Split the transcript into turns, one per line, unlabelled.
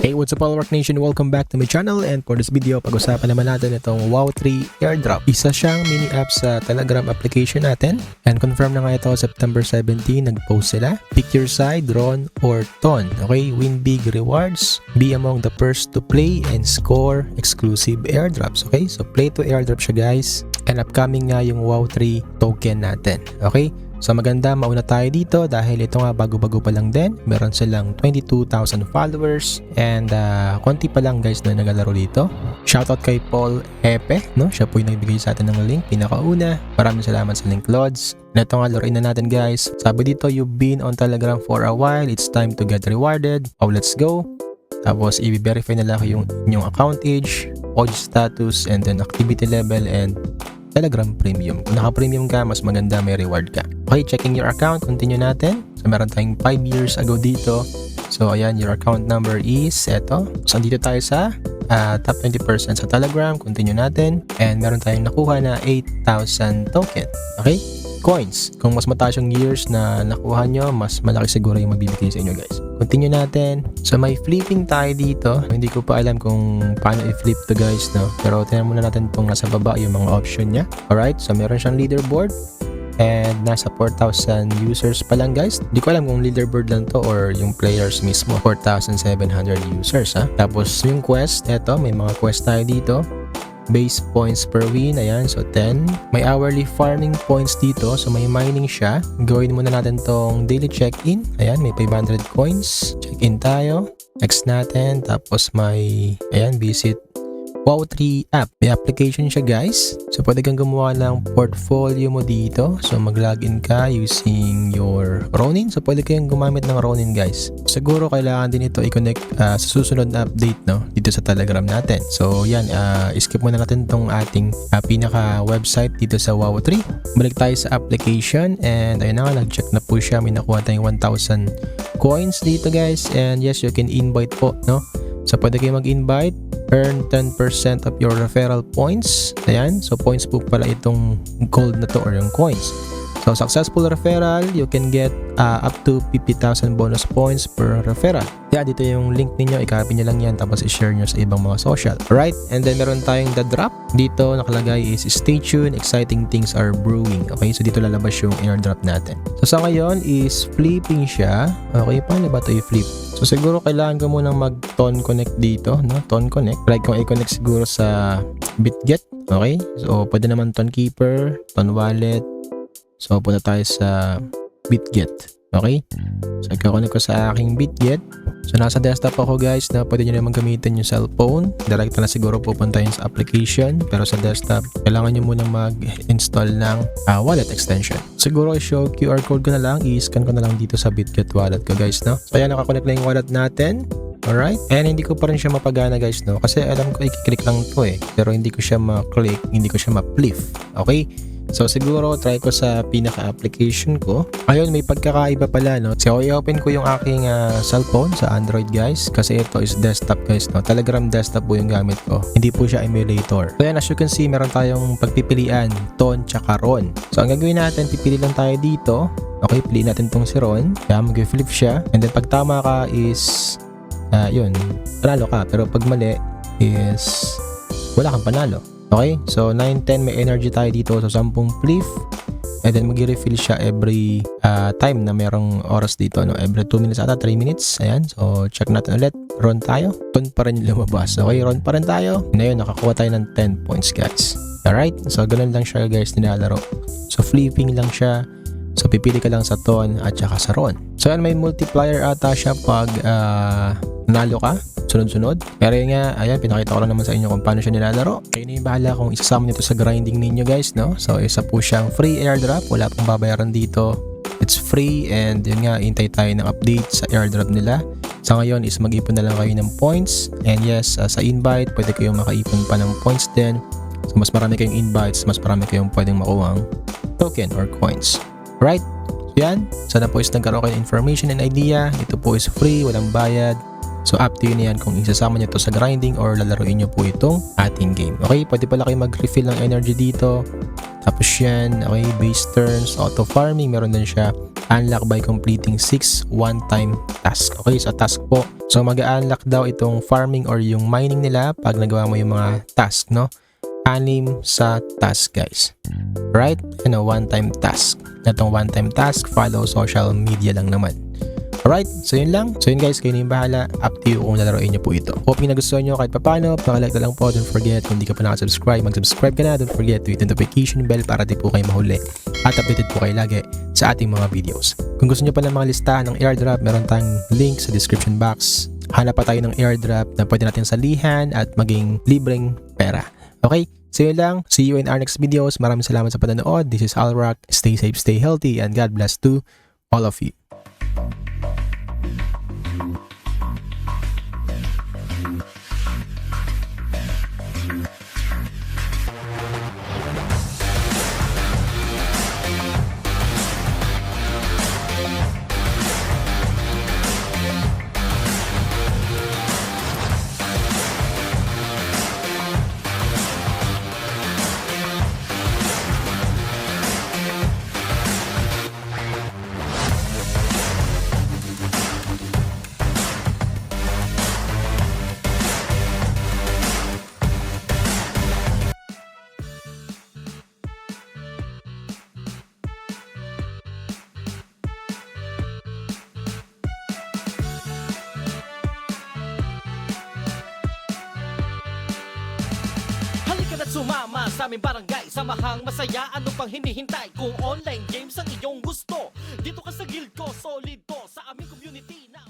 Hey, what's up all Work Nation? Welcome back to my channel, and for this video, pag-usapan naman natin itong WoW 3 airdrop. Isa siyang mini app sa Telegram application natin, and confirm na nga ito September 17, nag-post sila. Pick your side, Ron or Ton. Okay, win big rewards, be among the first to play and score exclusive airdrops. Okay, so play to airdrop siya guys, and upcoming nga yung WoW 3 token natin. Okay, so maganda, mauna tayo dito dahil ito nga bago-bago pa lang din. Meron silang 22,000 followers and konti pa lang guys na naglalaro dito. Shoutout kay Paul Epe, no? Siya po yung nagbigay sa atin ng link, pinakauna. Maraming salamat sa link, Lods. Ito nga, laruin na natin guys. Sabi dito, you've been on Telegram for a while, it's time to get rewarded. Oh, let's go. Tapos i-verify na lang yung inyong account age, OG status, and then activity level and Telegram Premium. Kung naka-premium ka, mas maganda, may reward ka. Okay, checking your account. Continue natin. So, meron tayong 5 years ago dito. So, ayan, your account number is eto. So, andito tayo sa top 20% sa Telegram. Continue natin. And meron tayong nakuha na 8,000 token. Okay? Coins. Kung mas mataas yung years na nakuha nyo, mas malaki siguro yung mabibigay sa inyo guys. Continue natin. So may flipping tayo dito. Hindi ko pa alam kung paano i-flip to guys, no? Pero tingnan muna natin itong nasa baba yung mga option niya. Alright, so meron siyang leaderboard. And nasa 4,000 users pa lang guys. Hindi ko alam kung leaderboard lang to or yung players mismo. 4,700 users ha. Tapos yung quest, eto may mga quest tayo dito. Base points per win, ayan, so 10. May hourly farming points dito, so may mining siya. Gawin muna natin tong daily check-in. Ayan, may 500 coins. Check-in tayo. Next natin, tapos may, ayan, visit WoW 3 app. May application siya guys. So pwede kang gumawa ng portfolio mo dito. So mag-login ka using your Ronin. So pwede kayong gumamit ng Ronin guys. Siguro kailangan din ito i-connect sa susunod na update, no? Dito sa Telegram natin. So yan, skip muna natin tong ating pinaka website dito sa WoW 3. Balik tayo sa application and ayun na nga, nag-check na po siya. May nakuha tayong 1,000 coins dito guys. And yes, you can invite po, no? So pwede kayo mag-invite, earn 10% of your referral points. Ayan, so points po pala itong gold na to or yung coins. So successful referral, you can get up to 50,000 bonus points per referral. Yeah, dito yung link ninyo, i-copy nyo lang yan tapos i-share nyo sa ibang mga social. Alright, and then meron tayong the drop. Dito nakalagay is stay tuned, exciting things are brewing. Okay, so dito lalabas yung airdrop natin. So sa ngayon is flipping siya. Okay, paano ba ito i-flip? So siguro kailangan ko munang mag-ton connect dito, no? Ton connect. Try kong i-connect siguro sa Bitget. Okay, so pwede naman Ton Keeper, Ton Wallet. So punta tayo sa Bitget. Okay, so i-connect ko sa aking Bitget. So nasa desktop ako guys, na pwede nyo naman gamitin yung cellphone. Direct na siguro pupunta yun sa application. Pero sa desktop, kailangan nyo muna mag-install ng wallet extension. Siguro i-show QR code ko na lang, i-scan ko na lang dito sa Bitget wallet ko guys, no? So ayan, nakakonect na yung wallet natin. Alright, and hindi ko pa rin siya mapagana guys, no? Kasi alam ko i-click lang to eh. Pero hindi ko siya ma-click, hindi ko siya ma-flip. Okay? So siguro try ko sa pinaka-application ko. Ayun, may pagkakaiba pala, no? So i-open ko yung aking cellphone sa Android guys, kasi ito is desktop guys, no? Telegram desktop po yung gamit ko. Hindi po siya emulator. So yan, as you can see, meron tayong pagpipilian, Ton tsaka Ron. So ang gagawin natin, pipili lang tayo dito. Okay, piliin natin tong si Ron. Kaya mag-flip siya. And then pag tama ka is yun, panalo ka. Pero pag mali is wala kang panalo. Okay, so 9-10 may energy tayo dito sa 10 flip. And then mag-refill siya every time na merong oras dito, no? Every 2 minutes ata, 3 minutes. Ayan, so check natin ulit. Ron tayo. Ton pa rin yung lumabas. Okay, Ron pa rin tayo. Ngayon, nakakuha tayo ng 10 points guys. Alright, so ganun lang siya guys nilalaro. So flipping lang siya. So pipili ka lang sa Ton at saka sa Ron. So yan, may multiplier ata siya pag nanalo ka sunod-sunod. Pero yun nga, ayan, pinakita ko lang naman sa inyo kung paano siya nilalaro. Kayo na yung bahala kung isasama nito sa grinding ninyo guys, no? So isa po siyang free airdrop, wala pong babayaran dito. It's free, and yun nga, hintay tayo ng update sa airdrop nila. Sa ngayon is mag-ipon na lang kayo ng points. And yes, sa invite, pwede kayong makaipon pa ng points din. So mas marami kayong invites, mas marami kayong pwedeng makuhang token or coins. Right? So yan, sana po is nagkaroon kayo ng information and idea. Ito po is free, walang bayad. So up to you na yan kung isasama nyo to sa grinding or lalaroin nyo po itong ating game. Okay, pwede pala kayo mag-refill ng energy dito. Tapos yan, okay, base turns, auto farming, meron din siya unlock by completing 6 one-time task. Okay, sa task po. So mag-unlock daw itong farming or yung mining nila pag nagawa mo yung mga task, no? 6 sa task, guys. Right? Ano, one-time task. Itong one-time task, follow social media lang naman. Alright, so yun lang. So yun guys, kayo na yung bahala. Up to you kung lalaroin nyo po ito. Hoping nagustuhan nyo kahit papano. Pakilike na lang po. Don't forget, kung hindi ka pa nakasubscribe, mag-subscribe ka na. Don't forget to hit the notification bell para di po kayo mahuli. At updated po kayo lagi sa ating mga videos. Kung gusto nyo pa ng mga listahan ng airdrop, meron tayong link sa description box. Hanap pa tayo ng airdrop na pwede natin salihan at maging libreng pera. Okay? So yun lang. See you in our next videos. Maraming salamat sa panonood. This is Alrock. Stay safe, stay healthy, and God bless to all of you.
Halika na't sumama sa aming barangay. Samahang masaya, ano pang hinihintay? Kung online games ang iyong gusto, dito ka sa guild ko, solid to sa aming community na